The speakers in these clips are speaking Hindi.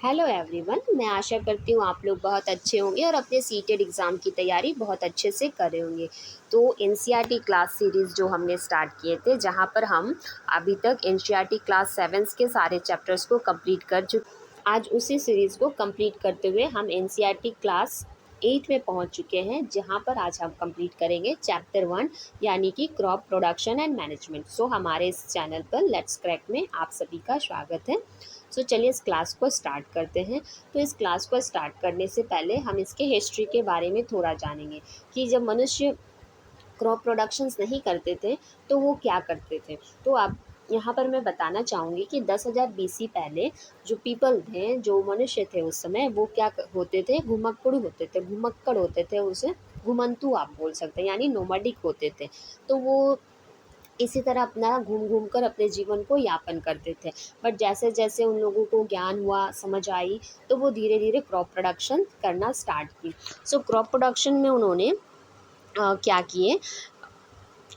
हेलो एवरीवन, मैं आशा करती हूँ आप लोग बहुत अच्छे होंगे और अपने सीटेड एग्ज़ाम की तैयारी बहुत अच्छे से कर रहे होंगे। तो एनसीईआरटी क्लास सीरीज़ जो हमने स्टार्ट किए थे, जहाँ पर हम अभी तक एनसीईआरटी क्लास 7 के सारे चैप्टर्स को कंप्लीट कर चुके। आज उसी सीरीज़ को कंप्लीट करते हुए हम एनसीईआरटी क्लास 8 में पहुँच चुके हैं, जहाँ पर आज हम कंप्लीट करेंगे चैप्टर 1 यानी कि क्रॉप प्रोडक्शन एंड मैनेजमेंट। सो हमारे इस चैनल पर लेट्स क्रैक में आप सभी का स्वागत है। चलिए इस क्लास को स्टार्ट करते हैं। तो इस क्लास को स्टार्ट करने से पहले हम इसके हिस्ट्री के बारे में थोड़ा जानेंगे कि जब मनुष्य क्रॉप प्रोडक्शंस नहीं करते थे तो वो क्या करते थे। तो आप यहाँ पर मैं बताना चाहूँगी कि 10,000 बीसी पहले जो पीपल थे, जो मनुष्य थे उस समय, वो क्या होते थे, घुमक्कड़ होते थे। घुमक्कड़ होते थे, उसे घुमंतु आप बोल सकते हैं, यानी नोमैडिक होते थे। तो वो इसी तरह अपना घूम घूम कर अपने जीवन को यापन करते थे। बट जैसे जैसे उन लोगों को ज्ञान हुआ, समझ आई, तो वो धीरे धीरे क्रॉप प्रोडक्शन करना स्टार्ट की। क्रॉप प्रोडक्शन में उन्होंने क्या किए,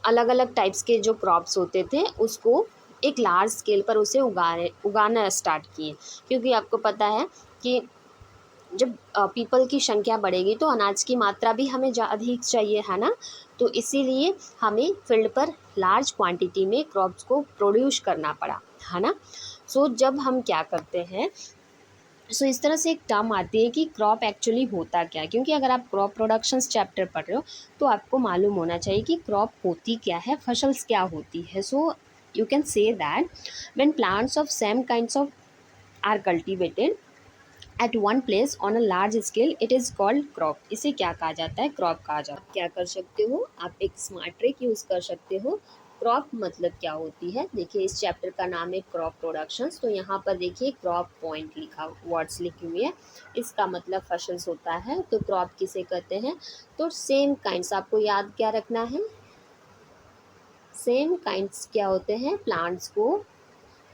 अलग अलग टाइप्स के जो क्रॉप्स होते थे उसको एक लार्ज स्केल पर उसे उगाना स्टार्ट किए। क्योंकि आपको पता है कि जब पीपल की संख्या बढ़ेगी तो अनाज की मात्रा भी हमें अधिक चाहिए, है ना। तो इसीलिए हमें फील्ड पर लार्ज क्वांटिटी में क्रॉप्स को प्रोड्यूस करना पड़ा, है ना। जब हम क्या करते हैं, इस तरह से एक टर्म आती है कि क्रॉप एक्चुअली होता क्या है। क्योंकि अगर आप क्रॉप प्रोडक्शंस चैप्टर पढ़ रहे हो तो आपको मालूम होना चाहिए कि क्रॉप होती क्या है, फसल्स क्या होती है। You can say that when plants of same kinds of are cultivated at one place on a large scale, it is called crop. इसे क्या कहा जाता है, क्रॉप कहा जाता है। आप क्या कर सकते हो, आप एक स्मार्ट ट्रिक यूज़ कर सकते हो। क्रॉप मतलब क्या होती है, देखिए इस चैप्टर का नाम है क्रॉप प्रोडक्शंस। तो यहाँ पर देखिए क्रॉप पॉइंट लिखा, वर्ड्स लिखी हुई है। इसका मतलब फसल्स होता है। तो क्रॉप किसे कहते हैं, तो सेम काइंड्स, आपको याद क्या रखना है, सेम काइंड्स क्या होते हैं, प्लांट्स को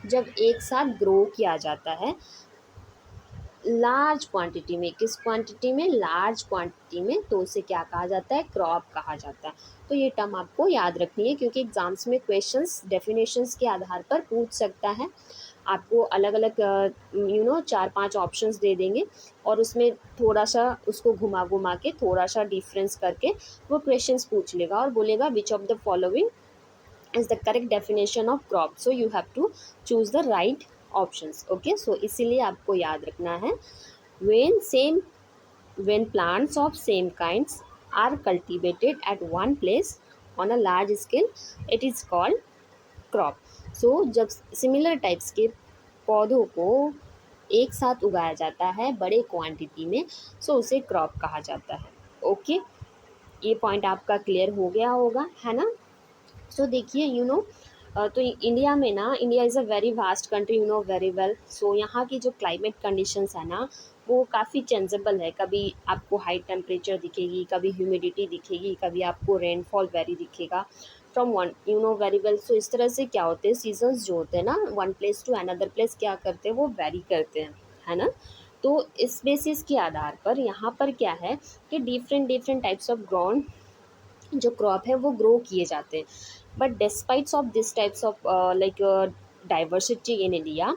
जब एक साथ ग्रो किया जाता है लार्ज क्वांटिटी में, किस क्वांटिटी में, लार्ज क्वांटिटी में, तो उसे क्या कहा जाता है, क्रॉप कहा जाता है। तो ये टर्म आपको याद रखनी है क्योंकि एग्जाम्स में क्वेश्चंस डेफिनेशंस के आधार पर पूछ सकता है। आपको अलग अलग 4-5 ऑप्शंस दे देंगे और उसमें थोड़ा सा उसको घुमा घुमा के, थोड़ा सा डिफरेंस करके वो क्वेश्चंस पूछ लेगा और बोलेगा विच of the following is the correct definition of crop, so you have to choose the right options. Okay, so इसीलिए आपको याद रखना है when same when plants of same kinds are cultivated at one place on a large scale, it is called crop. जब सिमिलर टाइप्स के पौधों को एक साथ उगाया जाता है बड़े क्वांटिटी में, उसे क्रॉप कहा जाता है। ओके, ये पॉइंट आपका क्लियर हो गया होगा, है ना। देखिए तो इंडिया में ना, India is a very vast country, you know very well. यहाँ की जो क्लाइमेट कंडीशंस है ना, वो काफ़ी चेंजेबल है। कभी आपको हाई टेम्परेचर दिखेगी, कभी ह्यूमिडिटी दिखेगी, कभी आपको रेनफॉल वेरी दिखेगा from one, you know very well. इस तरह से क्या होते हैं, सीजन्स जो होते हैं ना, one place to another place क्या करते हैं, वो वेरी करते हैं, है ना। तो इस बेसिस के आधार पर यहाँ पर क्या है कि different different types of ground जो क्रॉप है वो ग्रो किए जाते हैं। But despites of this types of like diversity in India,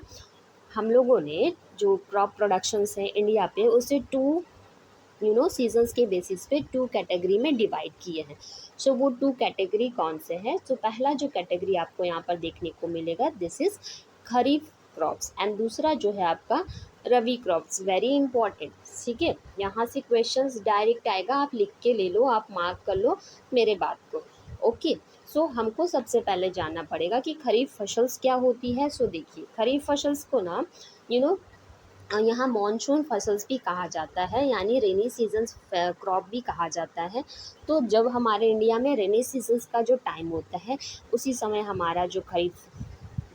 हम लोगों ने जो क्रॉप प्रोडक्शंस हैं इंडिया पे, उसे टू सीजन्स के बेसिस पे टू कैटेगरी में डिवाइड किए हैं। वो टू कैटेगरी कौन से हैं, पहला जो कैटेगरी आपको यहाँ पर देखने को मिलेगा, this is kharif crops, and दूसरा जो है आपका रवि क्रॉप्स। वेरी इंपॉर्टेंट, ठीक है। यहाँ से क्वेश्चंस डायरेक्ट आएगा, आप लिख के ले लो, आप मार्क कर लो मेरे बात को। ओके, हमको सबसे पहले जानना पड़ेगा कि खरीफ फसल्स क्या होती है। देखिए खरीफ फसल्स को ना, यू नो यहाँ मॉनसून फसल्स भी कहा जाता है, यानी रेनी सीजन्स क्रॉप भी कहा जाता है। तो जब हमारे इंडिया में रेनी सीजन्स का जो टाइम होता है, उसी समय हमारा जो खरीफ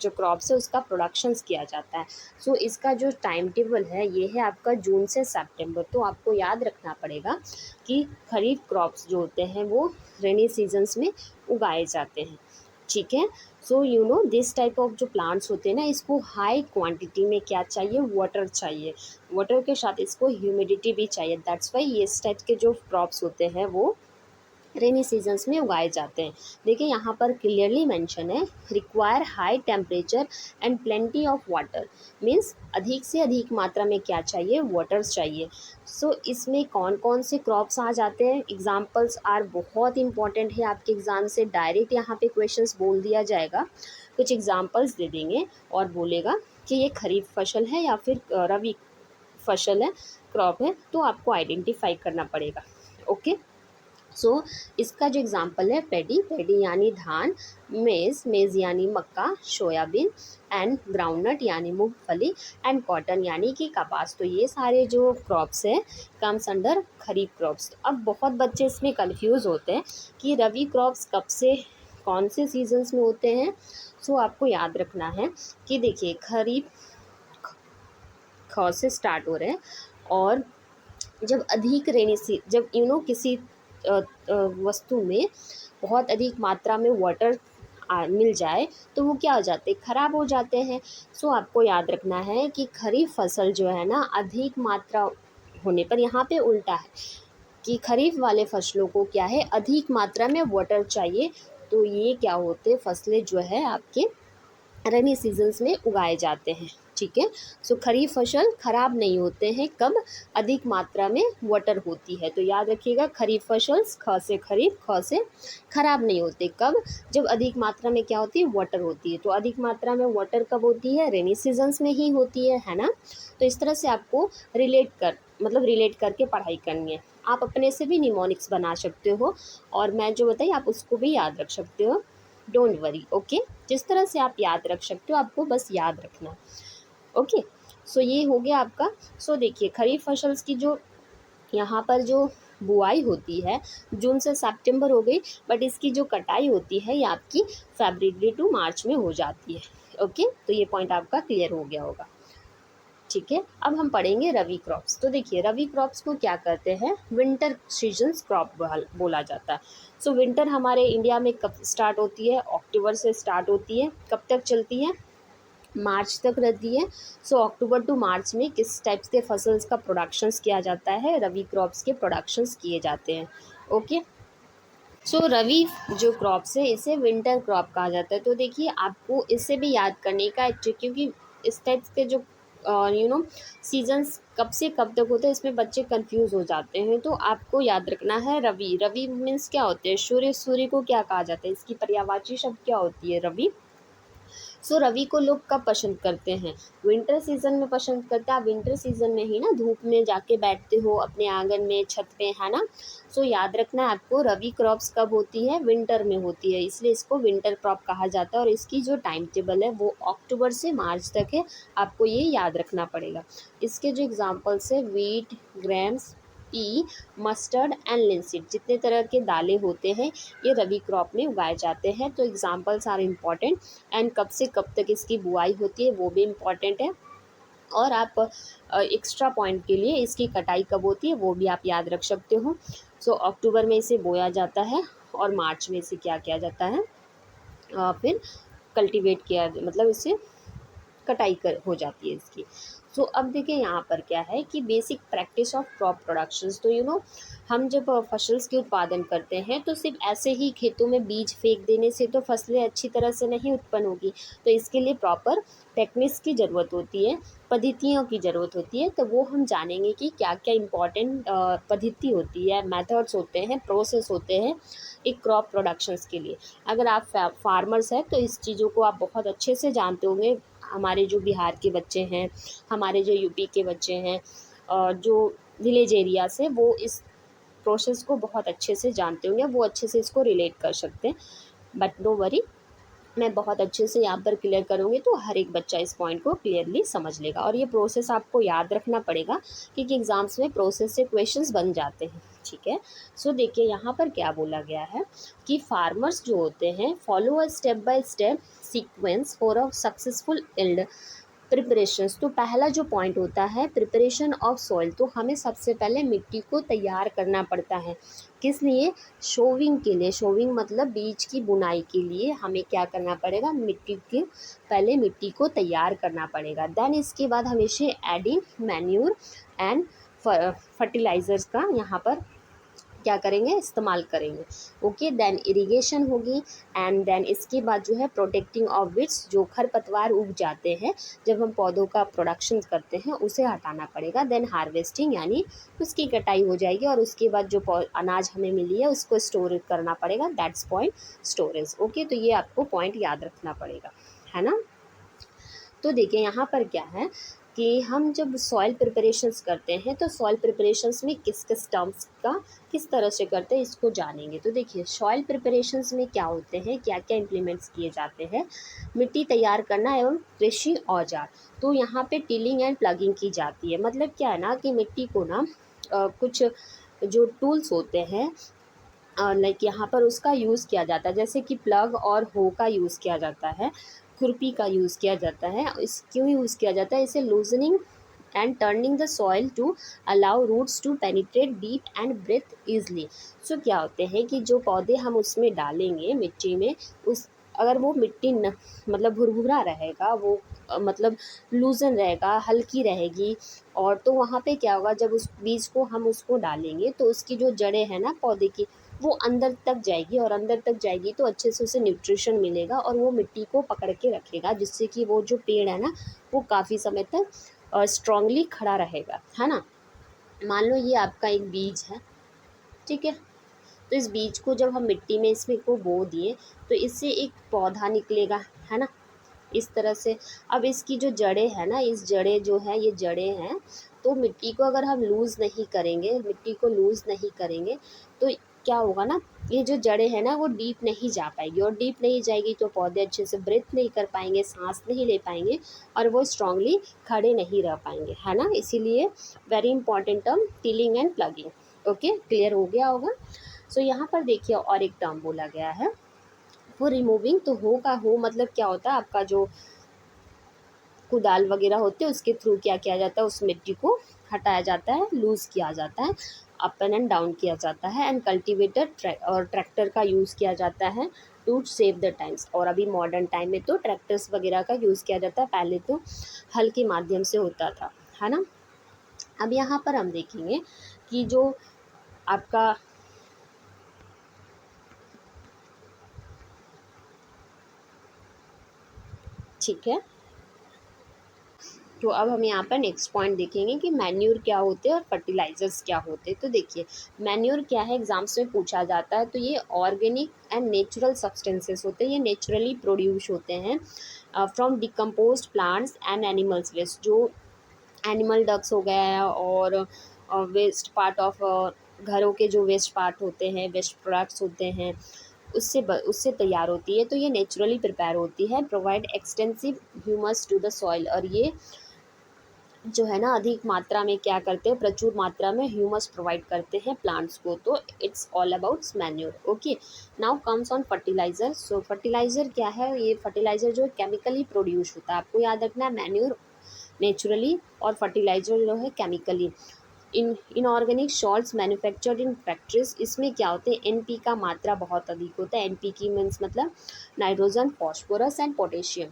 जो क्रॉप्स है उसका प्रोडक्शंस किया जाता है। इसका जो टाइम टेबल है ये है आपका जून से सितंबर। तो आपको याद रखना पड़ेगा कि खरीफ क्रॉप्स जो होते हैं वो रेनी सीजन्स में उगाए जाते हैं, ठीक है। दिस टाइप ऑफ जो प्लांट्स होते हैं ना, इसको हाई क्वांटिटी में क्या चाहिए, वाटर चाहिए। वाटर के साथ इसको ह्यूमिडिटी भी चाहिए। दैट्स वाई ये इस टाइप के जो क्रॉप्स होते हैं वो रेनी सीजन्स में उगाए जाते हैं। देखिए यहाँ पर क्लियरली मेंशन है, require high temperature and plenty of water, means अधिक से अधिक मात्रा में क्या चाहिए, वाटर्स चाहिए। सो इसमें कौन कौन से क्रॉप्स आ जाते हैं, एग्जाम्पल्स आर बहुत इंपॉर्टेंट है आपके एग्ज़ाम से, डायरेक्ट यहाँ पे क्वेश्चंस बोल दिया जाएगा, कुछ एग्जाम्पल्स दे देंगे और बोलेगा कि ये खरीफ फसल है या फिर रबी फसल है, क्रॉप है, तो आपको आइडेंटिफाई करना पड़ेगा। ओके, सो इसका जो एग्जाम्पल है, पेडी, पेडी यानी धान, मेज़, मेज़ यानी मक्का, सोयाबीन एंड ग्राउंडनट यानी मूंगफली एंड कॉटन यानी कि कपास। तो ये सारे जो क्रॉप्स हैं कम्स अंडर खरीफ क्रॉप्स। अब बहुत बच्चे इसमें कंफ्यूज होते हैं कि रबी क्रॉप्स कब से कौन से सीजन्स में होते हैं। सो आपको याद रखना है कि देखिए खरीफ ख से स्टार्ट हो रहे हैं, और जब अधिक रेनी सी जब किसी वस्तु में बहुत अधिक मात्रा में वाटर मिल जाए तो वो क्या हो जाते हैं, ख़राब हो जाते हैं। सो आपको याद रखना है कि खरीफ फसल जो है ना, अधिक मात्रा होने पर, यहाँ पे उल्टा है कि खरीफ वाले फसलों को क्या है, अधिक मात्रा में वाटर चाहिए। तो ये क्या होते फसलें जो है आपके रेनी सीजन्स में उगाए जाते हैं। ठीक है, सो खरीफ फसल खराब नहीं होते हैं कब, अधिक मात्रा में वाटर होती है। तो याद रखिएगा, खरीफ फसल ख से खरीफ, ख से खराब नहीं होते कब, जब अधिक मात्रा में क्या होती है, वाटर होती है। तो अधिक मात्रा में वाटर कब होती है, रेनी सीजन्स में ही होती है ना। तो इस तरह से आपको रिलेट करके पढ़ाई करनी है। आप अपने से भी निमोनिक्स बना सकते हो, और मैं जो बताई आप उसको भी याद रख सकते हो, डोंट वरी। ओके, जिस तरह से आप याद रख सकते हो आपको बस याद रखना। ओके, सो ये हो गया आपका। सो देखिए खरीफ फसल की जो यहाँ पर जो बुआई होती है जून से सितंबर हो गई, बट इसकी जो कटाई होती है ये आपकी फरवरी टू मार्च में हो जाती है। ओके, तो ये पॉइंट आपका क्लियर हो गया होगा। ठीक है, अब हम पढ़ेंगे रवि क्रॉप्स। तो देखिए रवि क्रॉप्स को क्या कहते हैं, विंटर सीजन्स क्रॉप बोला जाता है। सो विंटर हमारे इंडिया में कब स्टार्ट होती है, अक्टूबर से स्टार्ट होती है, कब तक चलती है, मार्च तक रहती है। सो अक्टूबर टू मार्च में किस टाइप्स के फसल्स का प्रोडक्शंस किया जाता है, रवि क्रॉप्स के प्रोडक्शंस किए जाते हैं। ओके, सो रवि जो क्रॉप्स है इसे विंटर क्रॉप कहा जाता है। तो देखिए आपको इससे भी याद करने का है, क्योंकि इस टाइप के जो सीजन्स कब से कब तक होते हैं इसमें बच्चे कंफ्यूज हो जाते हैं। तो आपको याद रखना है, रवि, रवि मीन्स क्या होते हैं, सूर्य, सूर्य को क्या कहा जाता है, इसकी पर्यायवाची शब्द क्या होती है, रवि। सो रवि को लोग कब पसंद करते हैं, विंटर सीजन में पसंद करते हैं। आप विंटर सीजन में ही ना धूप में जाके बैठते हो अपने आंगन में, छत पे, है ना। सो याद रखना है आपको, रवि क्रॉप्स कब होती है, विंटर में होती है, इसलिए इसको विंटर क्रॉप कहा जाता है। और इसकी जो टाइम टेबल है वो अक्टूबर से मार्च तक है, आपको ये याद रखना पड़ेगा। इसके जो एग्जाम्पल्स है, wheat, ग्रेम्स, P, mustard and linseed, जितने तरह के दालें होते हैं ये रवि क्रॉप में उगाए जाते हैं। तो एग्जाम्पल्स आर इम्पॉर्टेंट, एंड कब से कब तक इसकी बुआई होती है वो भी इम्पॉर्टेंट है। और आप एक्स्ट्रा पॉइंट के लिए इसकी कटाई कब होती है वो भी आप याद रख सकते हो। सो अक्टूबर में इसे बोया जाता है, और मार्च में इसे क्या किया जाता है, फिर कल्टीवेट किया, मतलब इसे कटाई कर हो जाती है इसकी। सो अब देखिए यहाँ पर क्या है कि basic practice of crop productions. तो हम जब फसल्स के उत्पादन करते हैं तो सिर्फ ऐसे ही खेतों में बीज फेंक देने से तो फसलें अच्छी तरह से नहीं उत्पन्न होगी। तो इसके लिए प्रॉपर टेक्निक्स की ज़रूरत होती है, पद्धतियों की ज़रूरत होती है। तो वो हम जानेंगे कि क्या क्या इम्पॉर्टेंट पद्धति होती है, मेथड्स होते हैं, प्रोसेस होते हैं एक क्रॉप प्रोडक्शंस के लिए। अगर आप फार्मर्स हैं तो इस चीज़ों को आप बहुत अच्छे से जानते होंगे। हमारे जो बिहार के बच्चे हैं, हमारे जो यूपी के बच्चे हैं, जो विलेज एरिया से, वो इस प्रोसेस को बहुत अच्छे से जानते होंगे, वो अच्छे से इसको रिलेट कर सकते हैं। बट नो वरी, मैं बहुत अच्छे से यहाँ पर क्लियर करूँगी तो हर एक बच्चा इस पॉइंट को क्लियरली समझ लेगा। और ये प्रोसेस आपको याद रखना पड़ेगा क्योंकि एग्ज़ाम्स में प्रोसेस से क्वेश्चंस बन जाते हैं। ठीक है, सो देखिए यहाँ पर क्या बोला गया है कि फार्मर्स जो होते हैं follow a step by step sequence for a successful yield preparations. तो पहला जो पॉइंट होता है प्रिपरेशन ऑफ सॉइल। तो हमें सबसे पहले मिट्टी को तैयार करना पड़ता है, किस लिए, शोविंग के लिए। शोविंग मतलब बीज की बुनाई के लिए हमें क्या करना पड़ेगा, पहले मिट्टी को तैयार करना पड़ेगा। देन इसके बाद हमें एडिंग मैन्यूर एंड फर्टिलाइज़र्स का यहाँ पर क्या करेंगे, इस्तेमाल करेंगे। ओके, देन इरिगेशन होगी, एंड देन इसके बाद जो है प्रोटेक्टिंग ऑफ विट्स, जो खरपतवार उग जाते हैं जब हम पौधों का प्रोडक्शन करते हैं उसे हटाना पड़ेगा। देन हार्वेस्टिंग, यानी उसकी कटाई हो जाएगी और उसके बाद जो अनाज हमें मिली है उसको स्टोर करना पड़ेगा, दैट्स पॉइंट स्टोरेज। ओके, तो ये आपको पॉइंट याद रखना पड़ेगा, है ना। तो देखिए यहाँ पर क्या है कि हम जब सॉइल प्रिपरेशंस करते हैं तो सॉइल प्रिपरेशंस में किस किस टर्म्स का किस तरह से करते हैं इसको जानेंगे। तो देखिए सॉइल प्रिपरेशंस में क्या होते हैं, क्या क्या इम्प्लीमेंट्स किए जाते हैं। मिट्टी तैयार करना एवं कृषि औजार, तो यहाँ पे टिलिंग एंड प्लगिंग की जाती है। मतलब क्या है ना कि मिट्टी को ना कुछ जो टूल्स होते हैं लाइक यहाँ पर उसका यूज़ किया जाता है, जैसे कि प्लग और हो का यूज़ किया जाता है, खुरपी का यूज़ किया जाता है। इस क्यों यूज़ किया जाता है, इसे loosening and turning the soil to allow roots to penetrate deep and breathe easily. So क्या होते हैं कि जो पौधे हम उसमें डालेंगे मिट्टी में, उस अगर वो मिट्टी न मतलब भुरभुरा रहेगा, वो मतलब लूजन रहेगा, हल्की रहेगी, और तो वहाँ पे क्या होगा, जब उस बीज को हम उसको डालेंगे तो उसकी जो जड़ें हैं ना पौधे की, वो अंदर तक जाएगी, और अंदर तक जाएगी तो अच्छे से उसे न्यूट्रिशन मिलेगा और वो मिट्टी को पकड़ के रखेगा, जिससे कि वो जो पेड़ है ना वो काफ़ी समय तक स्ट्रांगली खड़ा रहेगा, है ना। मान लो ये आपका एक बीज है, ठीक है, तो इस बीज को जब हम मिट्टी में इसमें को बो दिए तो इससे एक पौधा निकलेगा, है ना, इस तरह से। अब इसकी जो जड़ें हैं ना, इस जड़ें जो है ये जड़ें हैं, तो मिट्टी को अगर हम लूज़ नहीं करेंगे, मिट्टी को लूज़ नहीं करेंगे तो क्या होगा ना, ये जो जड़ें हैं ना वो डीप नहीं जा पाएगी, और डीप नहीं जाएगी तो पौधे अच्छे से ब्रीथ नहीं कर पाएंगे, सांस नहीं ले पाएंगे, और वो स्ट्रांगली खड़े नहीं रह पाएंगे, है ना। इसीलिए very important term tilling and plugging. Okay, clear हो गया होगा। सो यहाँ पर देखिए और एक टर्म बोला गया है वो रिमूविंग। तो हो का हो मतलब क्या होता है, आपका जो कुदाल वगैरह होते हैं उसके थ्रू क्या किया जाता है, उस मिट्टी को हटाया जाता है, लूज़ किया जाता है, अप एंड डाउन किया जाता है। एंड कल्टीवेटर और ट्रैक्टर का यूज़ किया जाता है टू सेव द टाइम्स। और अभी मॉडर्न टाइम में तो ट्रैक्टर्स वगैरह का यूज़ किया जाता है, पहले तो हल के माध्यम से होता था, है ना। अब यहाँ पर हम देखेंगे कि जो आपका ठीक है, तो अब हम यहाँ पर नेक्स्ट पॉइंट देखेंगे कि मैन्योर क्या होते हैं और फर्टिलाइजर्स क्या होते हैं। तो देखिए मैन्योर क्या है, एग्जाम्स में पूछा जाता है, तो ये ऑर्गेनिक एंड नेचुरल सब्सटेंसेस होते हैं, ये नेचुरली प्रोड्यूस होते हैं from decomposed plants and animals waste. जो एनिमल डक्स हो गया है और वेस्ट पार्ट ऑफ घरों के जो वेस्ट पार्ट होते हैं, वेस्ट प्रोडक्ट्स होते हैं, उससे तैयार होती है। तो ये नेचुरली प्रिपेयर होती है, provide extensive humus to the soil, और ये जो है ना अधिक मात्रा में क्या करते हैं, प्रचुर मात्रा में ह्यूमस प्रोवाइड करते हैं प्लांट्स को। तो it's all about manure. Okay, now comes on fertiliser. So fertiliser क्या है, ये फर्टिलाइजर जो केमिकली प्रोड्यूस होता है, आपको याद रखना है मैन्योर नेचुरली और फर्टिलाइजर जो है chemically. Inorganic salts manufactured in factories, इसमें क्या होते हैं, एनपी का मात्रा बहुत अधिक होता है। एनपी की मीन्स मतलब nitrogen, phosphorus and potassium,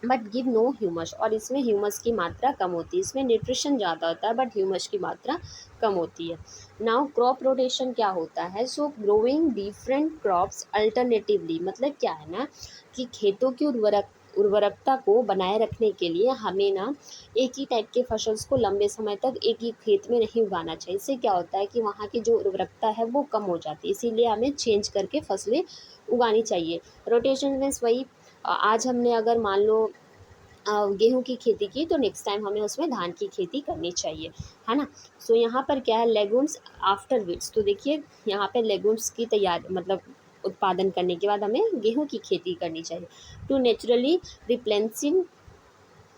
but give no humus, और इसमें ह्यूमस की मात्रा कम होती है। इसमें न्यूट्रिशन ज़्यादा होता है बट ह्यूमस की मात्रा कम होती है। नाउ क्रॉप रोटेशन क्या होता है, सो ग्रोइंग डिफरेंट क्रॉप्स अल्टरनेटिवली, मतलब क्या है ना कि खेतों की उर्वरकता को बनाए रखने के लिए हमें ना एक ही टाइप के फसल्स को लंबे समय तक एक ही खेत में नहीं उगाना चाहिए। इससे क्या होता है कि वहाँ की जो उर्वरकता है वो कम हो जाती है, इसीलिए हमें चेंज करके फसलें उगानी चाहिए। रोटेशन मीन्स वही आज हमने अगर मान लो गेहूं की खेती की तो नेक्स्ट टाइम हमें उसमें धान की खेती करनी चाहिए, है ना। सो यहाँ पर क्या है, लेगुम्स आफ्टर वीट्स। तो देखिए यहाँ पे लेगुम्स की तैयारी मतलब उत्पादन करने के बाद हमें गेहूं की खेती करनी चाहिए। To naturally replenishing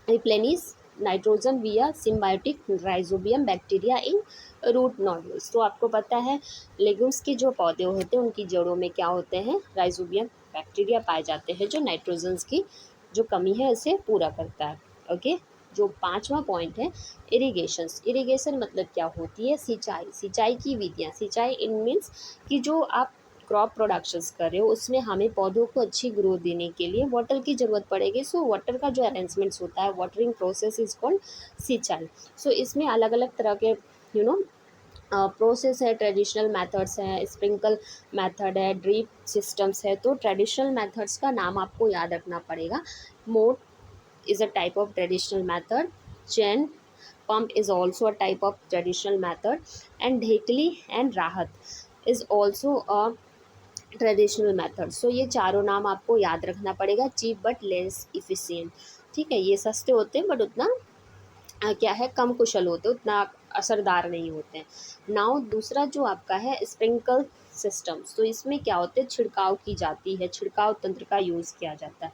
replenish nitrogen via symbiotic rhizobium bacteria in root nodules. तो आपको पता है लेguम्स के जो पौधे होते हैं उनकी जड़ों में क्या होते हैं, राइजोबियम बैक्टीरिया पाए जाते हैं, जो नाइट्रोजन्स की जो कमी है इसे पूरा करता है। ओके, जो पांचवा पॉइंट है इरिगेशंस। इरिगेशन मतलब क्या होती है, सिंचाई। सिंचाई की विधियाँ, सिंचाई इन मीन्स कि जो आप क्रॉप प्रोडक्शंस कर रहे हो उसमें हमें पौधों को अच्छी ग्रोथ देने के लिए वाटर की ज़रूरत पड़ेगी। सो वाटर का जो अरेंजमेंट्स होता है, वाटरिंग प्रोसेस इज कॉल्ड सिंचाई। सो इसमें अलग अलग तरह के यू नो प्रोसेस है, ट्रेडिशनल मेथड्स हैं, स्प्रिंकल मेथड है, ड्रिप सिस्टम्स है। तो ट्रेडिशनल मेथड्स का नाम आपको याद रखना पड़ेगा। मोट is a type of traditional method. Chain pump is also a type of traditional method, and Dhekli and Rahat is also a traditional method. So ये चारों नाम आपको याद रखना पड़ेगा। चीप बट लेस इफिशिएंट, ठीक है, ये सस्ते होते हैं बट उतना क्या है, कम कुशल होते हैं, उतना असरदार नहीं होते हैं। नाउ दूसरा जो आपका है स्प्रिंकल सिस्टम्स, तो इसमें क्या होते हैं, छिड़काव की जाती है, छिड़काव तंत्र का यूज़ किया जाता है।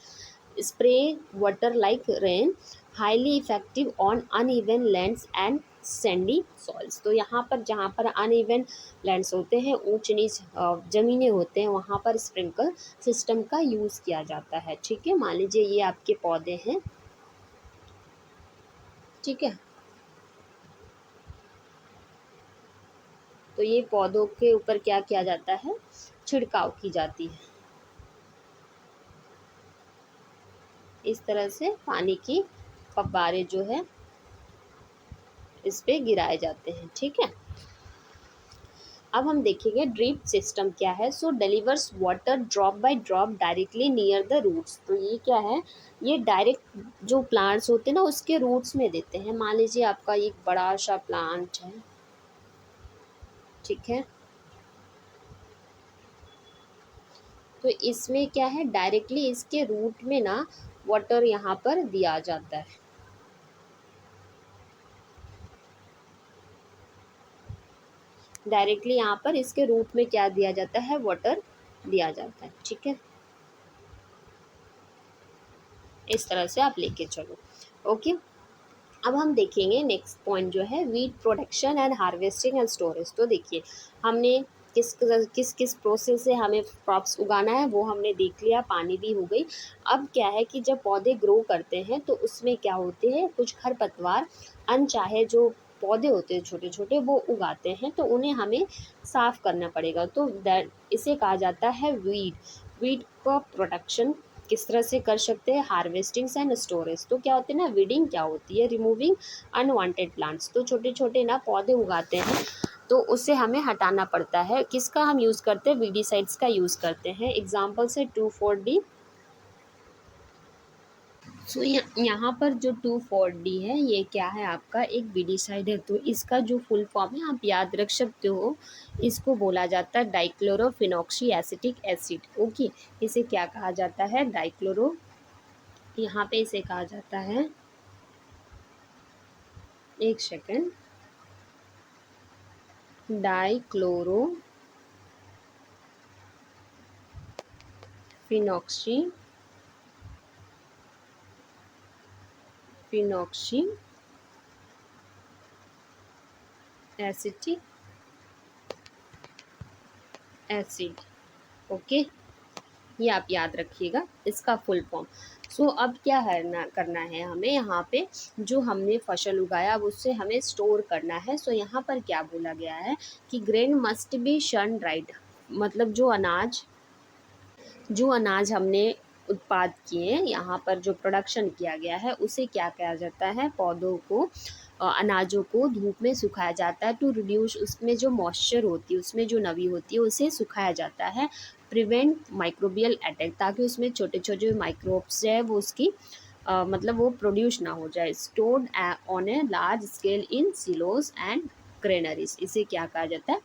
Spray water like rain, highly effective on uneven lands and Sandy soils. तो यहाँ पर जहाँ पर अनइवन लैंड्स होते हैं, ऊंच नीच ज़मीनें होते हैं, वहाँ पर स्प्रिंकल सिस्टम का यूज़ किया जाता है। ठीक है, मान लीजिए ये आपके पौधे हैं, ठीक है, तो ये पौधों के ऊपर क्या किया जाता है, छिड़काव की जाती है। इस तरह से पानी की फव्वारे जो है इस पे गिराए जाते हैं। ठीक है, अब हम देखेंगे ड्रिप सिस्टम क्या है। So delivers water drop by drop directly near the roots. तो ये क्या है, ये डायरेक्ट जो प्लांट्स होते हैं ना उसके रूट्स में देते हैं। मान लीजिए आपका एक बड़ा सा प्लांट है, ठीक है, तो इसमें क्या है, डायरेक्टली इसके रूट में ना वाटर यहाँ पर दिया जाता है। डायरेक्टली यहाँ पर इसके रूट में क्या दिया जाता है, वाटर दिया जाता है। ठीक है, इस तरह से आप लेके चलो। ओके, अब हम देखेंगे नेक्स्ट पॉइंट जो है wheat production and harvesting and storage. तो देखिए हमने किस किस प्रोसेस से हमें क्रॉप्स उगाना है वो हमने देख लिया, पानी भी हो गई। अब क्या है कि जब पौधे ग्रो करते हैं तो उसमें क्या होते हैं, कुछ खरपतवार अनचाहे जो पौधे होते हैं छोटे छोटे वो उगाते हैं, तो उन्हें हमें साफ करना पड़ेगा। तो इसे कहा जाता है वीड। वीड का प्रोडक्शन किस तरह से कर सकते हैं, हार्वेस्टिंग एंड स्टोरेज। तो क्या होते हैं ना, वीडिंग क्या होती है, रिमूविंग अनवांटेड प्लांट्स। तो छोटे छोटे ना पौधे उगाते हैं तो उससे हमें हटाना पड़ता है। किसका हम यूज़ करते हैं, वीडीसाइड्स का यूज़ करते हैं। एग्जाम्पल्स है 2,4-D। सो यहाँ पर जो 2,4-D है ये क्या है, आपका एक वीडीसाइड है। तो इसका जो फुल फॉर्म है आप याद रख सकते हो, इसको बोला जाता है डाइक्लोरोफिनॉक्सी एसिटिक एसिड। ओके, इसे क्या कहा जाता है, डाइक्लोरो, यहाँ पे इसे कहा जाता है, एक second, dichloro phenoxy phenoxy acetic acid. Okay, ये आप याद रखिएगा इसका फुल फॉर्म। सो अब क्या करना है हमें, यहाँ पे जो हमने फसल उगाया अब उससे हमें स्टोर करना है। सो यहाँ पर क्या बोला गया है कि ग्रेन मस्ट बी शन ड्राइड, मतलब जो अनाज हमने उत्पाद किए, यहाँ पर जो प्रोडक्शन किया गया है उसे क्या कहा जाता है, पौधों को अनाजों को धूप में सुखाया जाता है। टू रिड्यूस, उसमें जो मॉइस्चर होती है, उसमें जो नमी होती है उसे सुखाया जाता है। प्रिवेंट माइक्रोबियल अटैक, ताकि उसमें छोटे छोटे जो माइक्रोब्स है वो उसकी मतलब वो प्रोड्यूस ना हो जाए। Stored on a large scale in silos and granaries, इसे क्या कहा जाता है,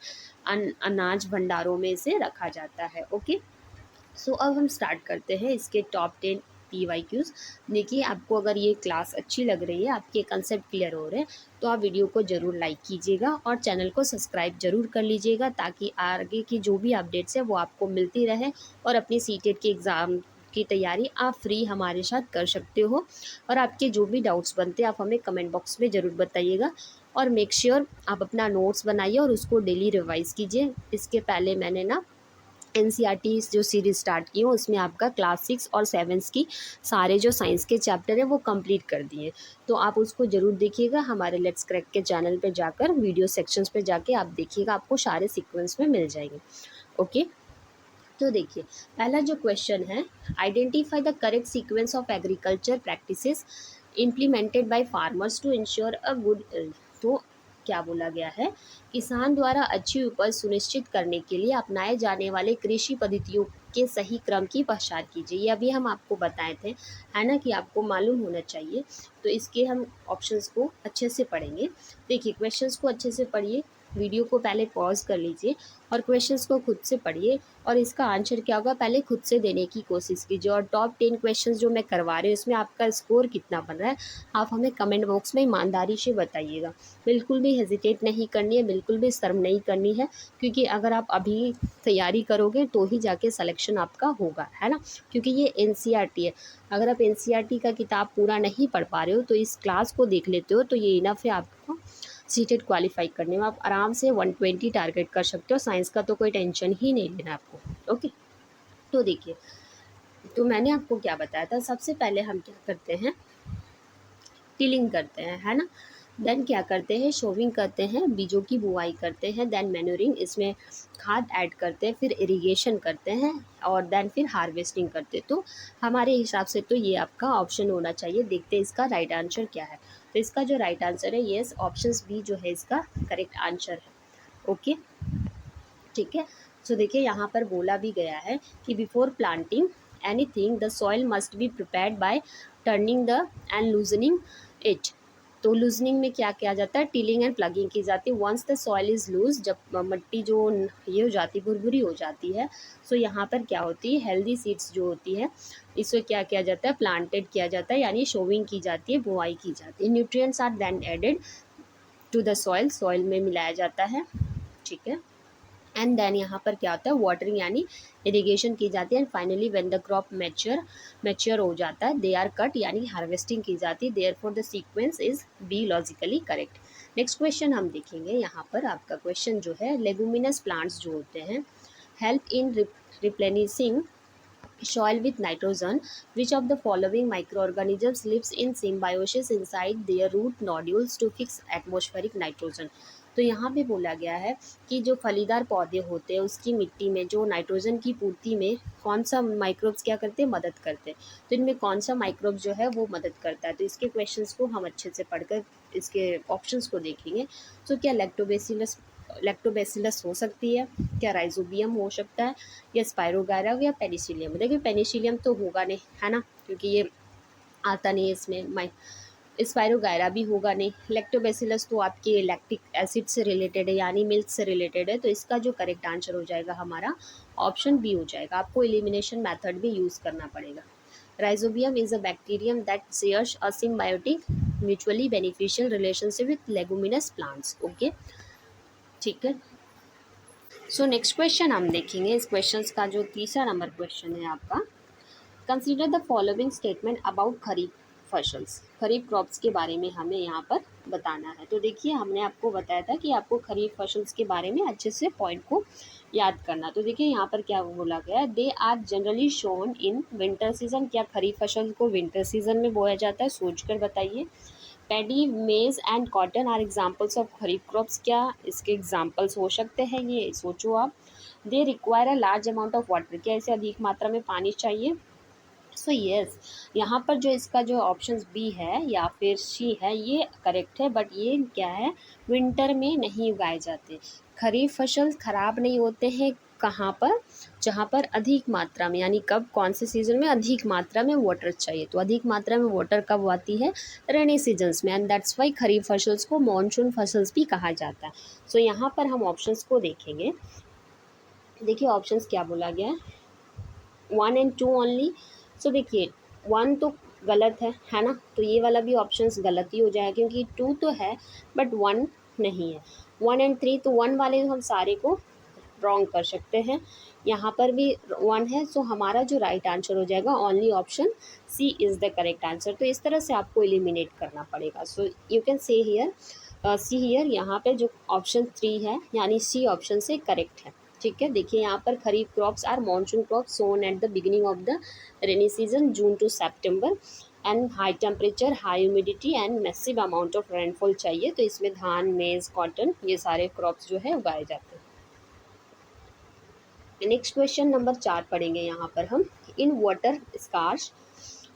अनाज भंडारों में इसे रखा जाता है। ओके, सो अब हम स्टार्ट करते हैं इसके टॉप 10 PYQs। देखिए आपको अगर ये क्लास अच्छी लग रही है, आपके कंसेप्ट क्लियर हो रहे हैं, तो आप वीडियो को ज़रूर लाइक कीजिएगा और चैनल को सब्सक्राइब ज़रूर कर लीजिएगा, ताकि आगे की जो भी अपडेट्स है वो आपको मिलती रहे और अपनी सीटेट के एग्ज़ाम की तैयारी आप फ्री हमारे साथ कर सकते हो। और आपके जो भी डाउट्स बनते हैं आप हमें कमेंट बॉक्स में ज़रूर बताइएगा। और मेक श्योर आप अपना नोट्स बनाइए और उसको डेली रिवाइज़ कीजिए। इसके पहले मैंने ना NCERT जो सीरीज़ स्टार्ट की हो उसमें आपका क्लास 6 और 7 की सारे जो साइंस के चैप्टर है वो कंप्लीट कर दिए, तो आप उसको ज़रूर देखिएगा। हमारे लेट्स क्रैक के चैनल पे जाकर वीडियो सेक्शंस पे जाके आप देखिएगा, आपको सारे सीक्वेंस में मिल जाएंगे। ओके, तो देखिए पहला जो क्वेश्चन है, identify the correct sequence of agriculture practices implemented by farmers to ensure a good yield. तो क्या बोला गया है, किसान द्वारा अच्छी उपज सुनिश्चित करने के लिए अपनाए जाने वाले कृषि पद्धतियों के सही क्रम की पहचान कीजिए। ये अभी हम आपको बताए थे, है ना, कि आपको मालूम होना चाहिए। तो इसके हम ऑप्शंस को अच्छे से पढ़ेंगे। देखिए क्वेश्चंस को अच्छे से पढ़िए, वीडियो को पहले पॉज कर लीजिए और क्वेश्चंस को खुद से पढ़िए और इसका आंसर क्या होगा पहले खुद से देने की कोशिश कीजिए। और टॉप 10 क्वेश्चंस जो मैं करवा रही हूँ इसमें आपका स्कोर कितना बन रहा है आप हमें कमेंट बॉक्स में ईमानदारी से बताइएगा। बिल्कुल भी हेजिटेट नहीं करनी है, बिल्कुल भी शर्म नहीं करनी है, क्योंकि अगर आप अभी तैयारी करोगे तो ही जाके सिलेक्शन आपका होगा, है ना। क्योंकि ये एनसीईआरटी है, अगर आप एनसीईआरटी का किताब पूरा नहीं पढ़ पा रहे हो तो इस क्लास को देख लेते हो तो ये इनफ है आपको सीटेट क्वालिफाई करने में। आप आराम से 120 टारगेट कर सकते हो, साइंस का तो कोई टेंशन ही नहीं लेना आपको। ओके, तो देखिए, तो मैंने आपको क्या बताया था, सबसे पहले हम क्या करते हैं, टिलिंग करते हैं, है ना। देन क्या करते हैं, शोविंग करते हैं, बीजों की बुआई करते हैं, देन मैन्योरिंग, इसमें खाद ऐड करते हैं, फिर इरिगेशन करते हैं और देन फिर हार्वेस्टिंग करते हैं। तो हमारे हिसाब से तो ये आपका ऑप्शन होना चाहिए। देखते हैं इसका राइट आंसर क्या है। तो इसका जो राइट आंसर है येस, ऑप्शन बी जो है इसका करेक्ट आंसर है। ओके, ठीक है। सो देखिए यहाँ पर बोला भी गया है कि before planting anything the soil must be prepared by turning the end loosening it. तो लूजनिंग में क्या किया जाता है, टिलिंग एंड प्लगिंग की जाती है। Once the soil is loose, जब मिट्टी जो ये हो जाती है, भुरभुरी हो जाती है, सो यहाँ पर क्या होती है, हेल्दी सीड्स जो होती है इसमें क्या किया जाता है, प्लांटेड किया जाता है, यानी शोविंग की जाती है, बुआई की जाती है। Nutrients are then added to the soil, soil में मिलाया जाता है, ठीक है। एंड देन यहाँ पर क्या होता है, वाटरिंग यानी इरिगेशन की जाती है। And finally when the crop mature हो जाता है, दे आर कट यानी हार्वेस्टिंग की जाती है। Therefore the sequence is B logically correct. Next question हम देखेंगे। यहाँ पर आपका क्वेश्चन जो है, लेगुमिनस प्लांट्स जो होते हैं help in replenishing soil with nitrogen. Which of the following microorganisms lives in symbiosis inside their root nodules to fix atmospheric nitrogen? तो यहाँ पे बोला गया है कि जो फलीदार पौधे होते हैं उसकी मिट्टी में जो नाइट्रोजन की पूर्ति में कौन सा माइक्रोब्स क्या करते हैं, मदद करते हैं। तो इनमें कौन सा माइक्रोब जो है वो मदद करता है। तो इसके क्वेश्चंस को हम अच्छे से पढ़कर इसके ऑप्शंस को देखेंगे। तो क्या लैक्टोबैसिलस हो सकती है, क्या राइजोबियम हो सकता है, या स्पाइरोगायरा या पेनिसिलियम। देखिए पेनिसिलियम तो होगा नहीं, है ना, क्योंकि ये आता नहीं है इसमें। स्पाइरोगायरा भी होगा नहीं। लैक्टोबैसिलस तो आपके लैक्टिक एसिड से रिलेटेड है यानी मिल्क से रिलेटेड है। तो इसका जो करेक्ट आंसर हो जाएगा हमारा ऑप्शन बी हो जाएगा। आपको एलिमिनेशन मेथड भी यूज़ करना पड़ेगा। Rhizobium is a bacterium that shares a symbiotic mutually beneficial relationship with leguminous plants. Okay, ठीक है। सो नेक्स्ट क्वेश्चन हम देखेंगे। इस क्वेश्चन का जो तीसरा नंबर क्वेश्चन है आपका, consider the following statement about kharif fossils. Kharif crops के बारे में हमें यहाँ पर बताना है। तो देखिए हमने आपको बताया था कि आपको खरीफ फसल्स के बारे में अच्छे से पॉइंट को याद करना। तो देखिए यहाँ पर क्या बोला गया है, they are generally sown in winter season. क्या खरीफ फसल को विंटर सीजन में बोया जाता है, सोच कर बताइए। Paddy, maize and cotton are examples of kharif crops. क्या इसके एग्जाम्पल्स हो सकते हैं, ये सोचो आप। They require a large amount of water. क्या इसे अधिक मात्रा में पानी चाहिए। सो यस, यहाँ पर जो इसका जो ऑप्शन बी है या फिर सी है ये करेक्ट है। बट ये क्या है, विंटर में नहीं उगाए जाते। खरीफ फसल खराब नहीं होते हैं कहाँ पर, जहाँ पर अधिक मात्रा में, यानी कब, कौन से सीजन में अधिक मात्रा में वाटर चाहिए। तो अधिक मात्रा में वाटर कब आती है, रेनी सीजन्स में। And that's why kharif fossils को मॉनसून फसल्स भी कहा जाता है। सो यहाँ पर हम ऑप्शंस को देखेंगे। देखिए ऑप्शंस क्या बोला गया है, 1 and 2 ओनली। सो देखिए 1 तो गलत है ना। तो ये वाला भी ऑप्शंस गलत ही हो जाएगा क्योंकि 2 तो है बट 1 नहीं है। 1 and 3 तो 1 वाले हम सारे को रॉन्ग कर सकते हैं। यहाँ पर भी 1 है। सो हमारा जो राइट आंसर हो जाएगा only option C is the correct answer. तो इस तरह से आपको एलिमिनेट करना पड़ेगा। So you can see here see here, यहाँ पे जो ऑप्शन 3 है यानी सी ऑप्शन से करेक्ट है। ठीक है, देखिए यहाँ पर kharif crops are monsoon crops sown at the beginning of the rainy season June to September and high temperature, high humidity and massive amount of rainfall चाहिए। तो इसमें धान, मेज, कॉटन ये सारे क्रॉप्स जो है उगाए जाते हैं। नेक्स्ट क्वेश्चन नंबर 4 पढ़ेंगे यहाँ पर हम। In water scarce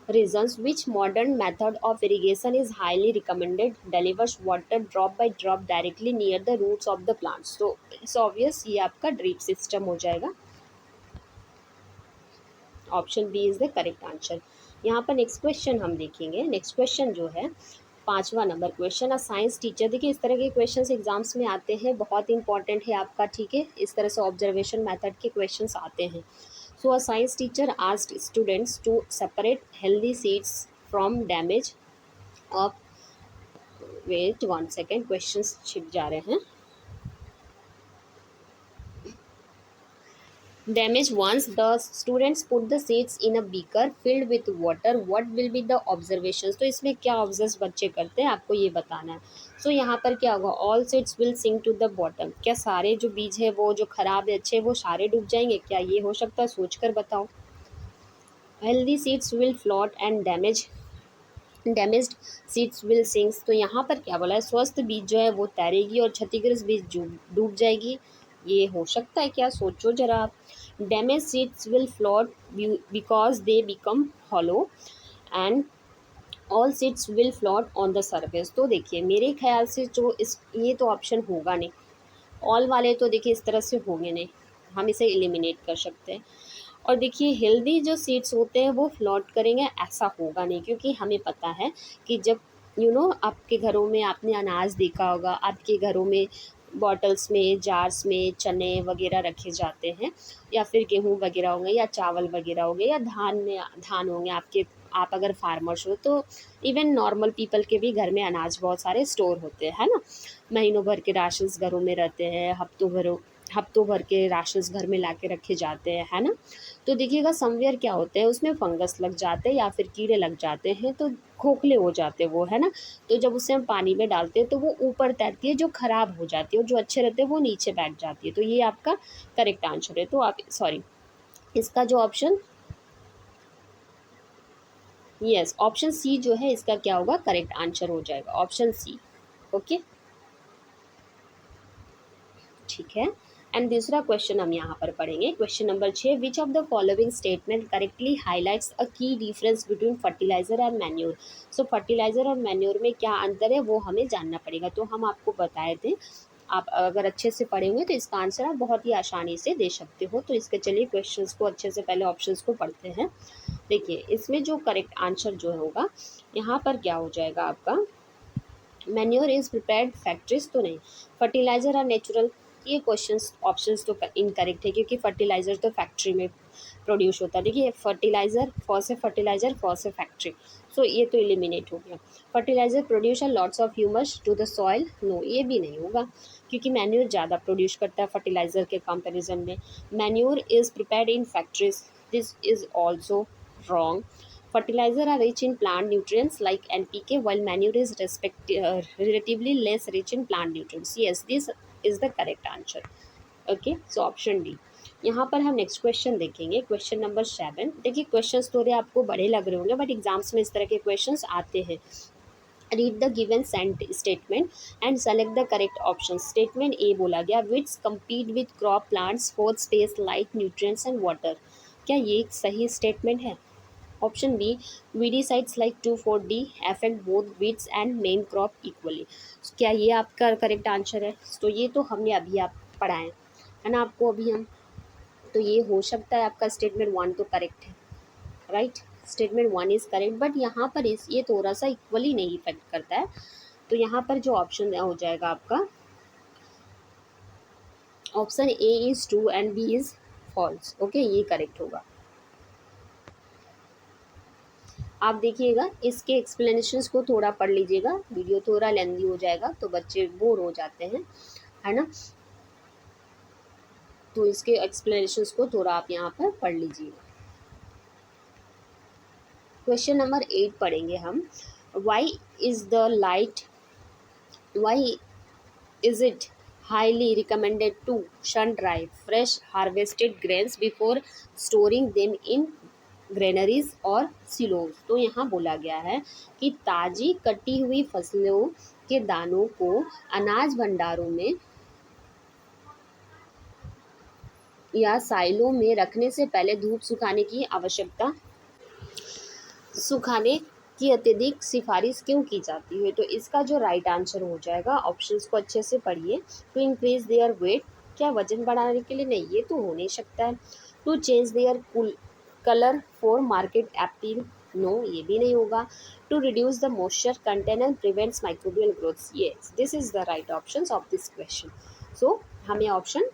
reasons which modern method of irrigation is highly recommended, delivers water drop by drop directly near the roots of the plants. So it's obvious ये आपका ड्रिप सिस्टम हो जाएगा। Option B is the correct answer. यहाँ पर नेक्स्ट क्वेश्चन हम देखेंगे। नेक्स्ट क्वेश्चन जो है 5वां number question, a science teacher. देखिए इस तरह के क्वेश्चंस एग्जाम्स में आते हैं, बहुत इंपॉर्टेंट है आपका, ठीक है। इस तरह से ऑब्जर्वेशन मेथड के क्वेश्चंस आते हैं। So a science teacher asked students to separate healthy seeds from damage off, wait 1 second, questions छिप जा रहे हैं। Damage once the students put the seeds in a beaker filled with water, what will be the observations? तो इसमें क्या ऑब्जर्व बच्चे करते हैं आपको ये बताना है। सो यहाँ पर क्या होगा, all seeds will sink to the bottom. क्या सारे जो बीज है वो जो खराब है अच्छे वो सारे डूब जाएंगे? क्या ये हो सकता है? सोच कर बताओ। Healthy seeds will float and damaged seeds will sinks. तो यहाँ पर क्या बोला है, स्वस्थ बीज जो है वो तैरेगी और क्षतिग्रस्त बीज डूब जाएगी। ये हो सकता है क्या? सोचो जरा आप। Damage seeds will float because they become hollow and all seeds will float on the surface. तो देखिए मेरे ख्याल से जो इस ये तो ऑप्शन होगा नहीं। ऑल वाले तो देखिए इस तरह से होंगे नहीं, हम इसे एलिमिनेट कर सकते हैं। और देखिए हेल्दी जो सीड्स होते हैं वो फ्लॉट करेंगे, ऐसा होगा नहीं, क्योंकि हमें पता है कि जब आपके घरों में आपने अनाज देखा होगा, आपके घरों में बॉटल्स में जार्स में चने वगैरह रखे जाते हैं, या फिर गेहूँ वगैरह होंगे या चावल वगैरह होंगे या धान होंगे आपके। आप अगर फार्मर्स हो तो इवन नॉर्मल पीपल के भी घर में अनाज बहुत सारे स्टोर होते हैं, है ना। महीनों भर के राशंस घरों में रहते हैं, हफ्तों भर के राशंस घर में ला के रखे जाते हैं, है ना। तो देखिएगा समवेयर क्या होते हैं, उसमें फंगस लग जाते हैं या फिर कीड़े लग जाते हैं, तो खोखले हो जाते हैं वो, है ना। तो जब उसे हम पानी में डालते हैं तो वो ऊपर तैरती है, जो खराब हो जाती है, और जो अच्छे रहते हैं वो नीचे बैठ जाती है। तो ये आपका करेक्ट आंसर है। तो आप सॉरी, इसका जो ऑप्शन, यस ऑप्शन सी जो है इसका क्या होगा, करेक्ट आंसर हो जाएगा, ऑप्शन सी। ओके, ठीक है। एंड दूसरा क्वेश्चन हम यहाँ पर पढ़ेंगे, question number 6, which of the following statement correctly highlights a key difference between fertiliser and manure. So fertiliser और मैन्योर में क्या अंतर है वो हमें जानना पड़ेगा। तो हम आपको बताए थे, आप अगर अच्छे से पढ़े हुए तो इसका आंसर आप बहुत ही आसानी से दे सकते हो। तो इसके चलिए क्वेश्चंस को अच्छे से पहले ऑप्शंस को पढ़ते हैं। देखिए इसमें जो करेक्ट आंसर जो होगा यहाँ पर क्या हो जाएगा आपका, मैन्योर इज प्रिपेयर्ड फैक्ट्रीज तो नहीं, फर्टिलाइजर और नेचुरल, ये क्वेश्चंस ऑप्शंस तो इनकरेक्ट है, क्योंकि फर्टिलाइजर तो फैक्ट्री में प्रोड्यूस होता है। देखिए फर्टिलाइजर फॉर से फैक्ट्री, सो ये तो एलिमिनेट हो गया। Fertiliser produce lots of humus to the soil, no ये भी नहीं होगा, क्योंकि मैन्योर ज़्यादा प्रोड्यूस करता है फर्टिलाइजर के कंपेरिजन में। Manure is prepared in factories, this is also wrong. Fertilizer are rich in plant nutrients like NPK, while manure is relatively less rich in plant nutrients. Yes, this is the correct answer. Okay, so option D. यहाँ पर हम नेक्स्ट क्वेश्चन देखेंगे, क्वेश्चन नंबर 7। देखिए क्वेश्चंस थोड़े आपको बड़े लग रहे होंगे, बट एग्जाम्स में इस तरह के क्वेश्चंस आते हैं। Read the given statement and select the correct option. Statement A बोला गया, which compete with crop plants for space light nutrients and water. क्या ये एक सही स्टेटमेंट है? Option B, weedicides like 2,4-D affect both weeds and main crop equally. क्या ये आपका करेक्ट आंसर है? तो ये तो हमने अभी आप पढ़ाएं है ना आपको अभी हम, तो ये हो सकता है आपका स्टेटमेंट 1 तो करेक्ट है, right. Statement 1 is correct, but यहाँ पर इस ये थोड़ा सा इक्वली नहीं इफेक्ट करता है। तो यहाँ पर जो ऑप्शन हो जाएगा आपका, option A is true and B is false. Okay, ये करेक्ट होगा। आप देखिएगा इसके एक्सप्लेनेशंस को थोड़ा पढ़ लीजिएगा, वीडियो थोड़ा लेंदी हो जाएगा तो बच्चे बोर हो जाते हैं, है ना। तो इसके एक्सप्लेनेशंस को थोड़ा आप यहाँ पर पढ़ लीजिएगा। क्वेश्चन नंबर 8 पढ़ेंगे हम, why is the light why is it highly recommended to sun dry fresh harvested grains before storing them in granaries और सिलोज। तो यहाँ बोला गया है कि ताज़ी कटी हुई फसलों के दानों को अनाज भंडारों में या साइलों में रखने से पहले धूप सुखाने की आवश्यकता सुखाने की अत्यधिक सिफारिश क्यों की जाती है? तो इसका जो राइट आंसर हो जाएगा, ऑप्शंस को अच्छे से पढ़िए। टू इंक्रीज देयर वेट, क्या वजन बढ़ाने के लिए? नहीं, ये तो हो नहीं सकता है। To change their colour for market appeal, no, ये भी नहीं होगा। To reduce the moisture content and prevents microbial growth, yes, this is the right option of this question. So हमें ऑप्शन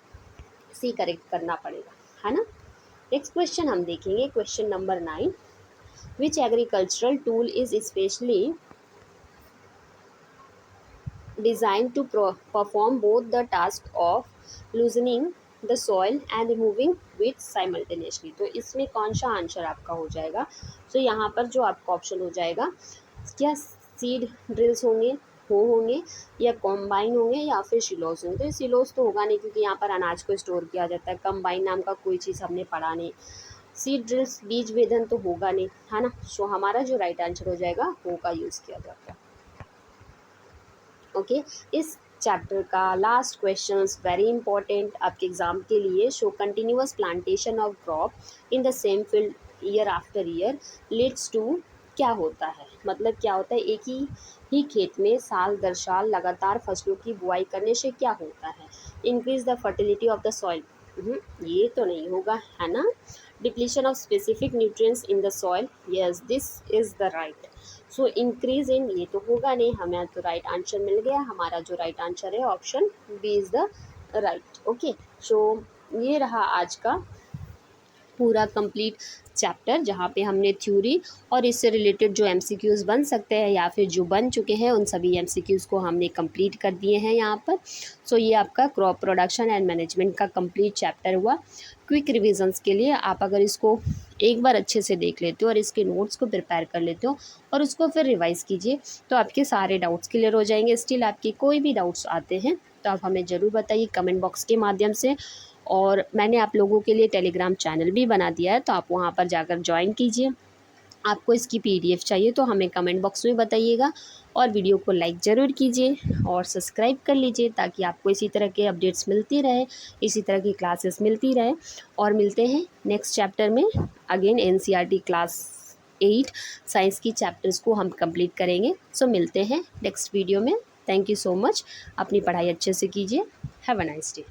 सी करेक्ट करना पड़ेगा, है ना। नेक्स्ट क्वेश्चन हम देखेंगे, question number 9। Which agricultural tool is especially designed to perform both the task of loosening the soil and removing weeds simultaneously? तो इसमें कौन सा आंसर आपका हो जाएगा? तो यहाँ पर जो आपका ऑप्शन हो जाएगा, क्या सीड ड्रिल्स होंगे, होंगे, या कॉम्बाइन होंगे, या फिर सिलोस होंगे? तो सिलोस तो होगा नहीं, क्योंकि यहाँ पर अनाज को स्टोर किया जाता है। कम्बाइन नाम का कोई चीज़ हमने पढ़ा नहीं। सीड ड्रिल्स बीज वेदन तो होगा नहीं, है ना। सो हमारा जो राइट आंसर हो जाएगा हो का यूज़ किया जाता है। ओके, इस चैप्टर का लास्ट क्वेश्चन वेरी इंपॉर्टेंट आपके एग्जाम के लिए। Show continuous plantation of crop in the same field year after year leads to, क्या होता है? मतलब क्या होता है, एक ही खेत में साल दर साल लगातार फसलों की बुआई करने से क्या होता है? Increase the fertility of the soil, ये तो नहीं होगा, है ना। Depletion of specific nutrients in the soil, yes, this is the right. So increase in, ये तो होगा नहीं, हमें तो राइट आंसर मिल गया। हमारा जो राइट आंसर है option B is the right. Okay, so ये रहा आज का पूरा कंप्लीट चैप्टर, जहाँ पे हमने थ्योरी और इससे रिलेटेड जो एमसीक्यूज़ बन सकते हैं या फिर जो बन चुके हैं उन सभी एमसीक्यूज़ को हमने कंप्लीट कर दिए हैं यहाँ पर। सो ये आपका क्रॉप प्रोडक्शन एंड मैनेजमेंट का कंप्लीट चैप्टर हुआ। क्विक रिविजन्स के लिए आप अगर इसको एक बार अच्छे से देख लेते हो और इसके नोट्स को प्रिपेयर कर लेते हो और उसको फिर रिवाइज़ कीजिए, तो आपके सारे डाउट्स क्लियर हो जाएंगे। स्टिल आपकी कोई भी डाउट्स आते हैं तो आप हमें ज़रूर बताइए कमेंट बॉक्स के माध्यम से। और मैंने आप लोगों के लिए टेलीग्राम चैनल भी बना दिया है, तो आप वहाँ पर जाकर ज्वाइन कीजिए। आपको इसकी पीडीएफ चाहिए तो हमें कमेंट बॉक्स में बताइएगा, और वीडियो को लाइक ज़रूर कीजिए और सब्सक्राइब कर लीजिए, ताकि आपको इसी तरह के अपडेट्स मिलती रहे, इसी तरह की क्लासेस मिलती रहे। और मिलते हैं नेक्स्ट चैप्टर में। अगेन एनसीईआरटी क्लास 8 साइंस की चैप्टर्स को हम कंप्लीट करेंगे। सो मिलते हैं नेक्स्ट वीडियो में। Thank you so much. अपनी पढ़ाई अच्छे से कीजिए। Have a nice day.